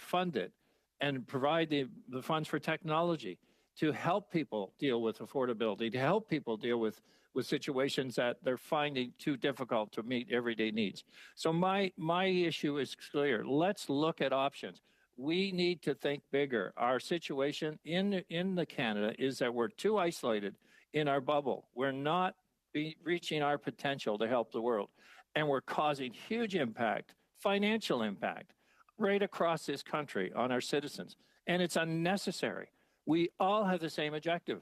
fund it and provide the funds for technology to help people deal with affordability, to help people deal with situations that they're finding too difficult to meet everyday needs. So my issue is clear. Let's look at options. We need to think bigger. Our situation in the Canada is that we're too isolated in our bubble. We're not reaching our potential to help the world. And we're causing huge impact, financial impact, right across this country on our citizens. And it's unnecessary. We all have the same objective.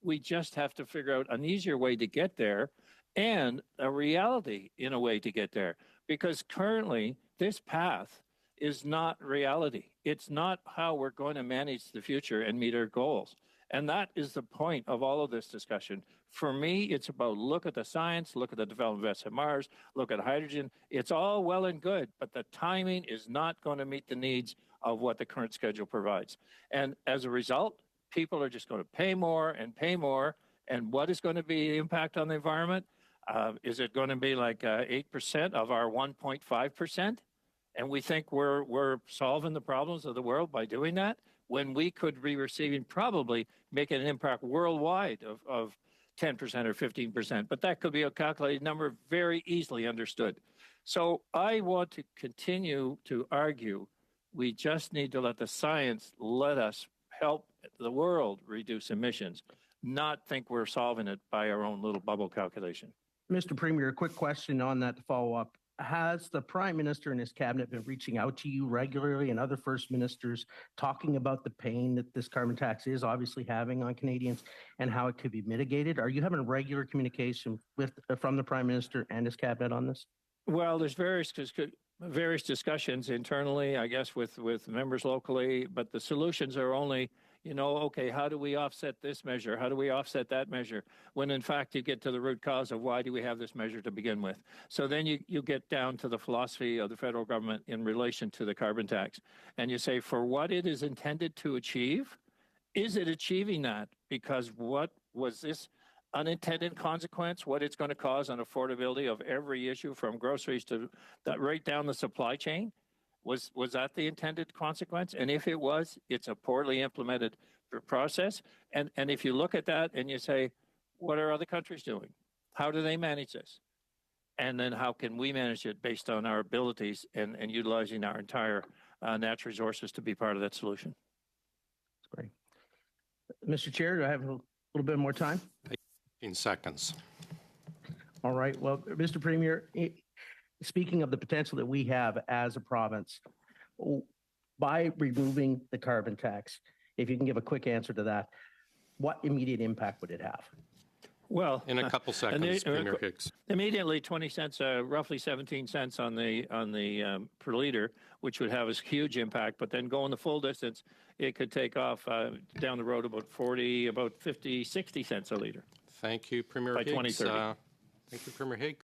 We just have to figure out an easier way to get there and a reality in a way to get there. Because currently, this path is not reality. It's not how we're going to manage the future and meet our goals. And that is the point of all of this discussion. For me, it's about look at the science, look at the development of SMRs, look at hydrogen. It's all well and good, but the timing is not going to meet the needs of what the current schedule provides. And as a result, people are just going to pay more and pay more. And what is going to be the impact on the environment? Is it going to be like 8% of our 1.5%? And we think we're solving the problems of the world by doing that, when we could be receiving, probably making an impact worldwide of 10% or 15%. But that could be a calculated number, very easily understood. So I want to continue to argue we just need to let the science let us help the world reduce emissions, not think we're solving it by our own little bubble calculation. Mr. Premier, a quick question on that to follow up. Has the Prime Minister and his cabinet been reaching out to you regularly and other First Ministers talking about the pain that this carbon tax is obviously having on Canadians and how it could be mitigated? Are you having regular communication from the Prime Minister and his cabinet on this? Well, there's various discussions internally, I guess, with members locally, but the solutions are only, okay, how do we offset this measure? How do we offset that measure? When in fact you get to the root cause of why do we have this measure to begin with. So then you get down to the philosophy of the federal government in relation to the carbon tax. And you say, for what it is intended to achieve, is it achieving that? Because what was this unintended consequence, what it's going to cause on affordability of every issue from groceries to right down the supply chain? Was that the intended consequence? And if it was, it's a poorly implemented process. And if you look at that and you say, what are other countries doing? How do they manage this? And then how can we manage it based on our abilities and utilizing our entire natural resources to be part of that solution? That's great. Mr. Chair, do I have a little bit more time? 15 seconds. All right. Well, Mr. Premier, speaking of the potential that we have as a province, by removing the carbon tax, if you can give a quick answer to that, what immediate impact would it have? Well, in a couple seconds, Premier Higgs. Immediately, 20 cents, roughly 17 cents on the per liter, which would have a huge impact. But then going the full distance, it could take off down the road about 50, 60 cents a liter. Thank you, Premier Higgs. By 2030. Thank you, Premier Higgs.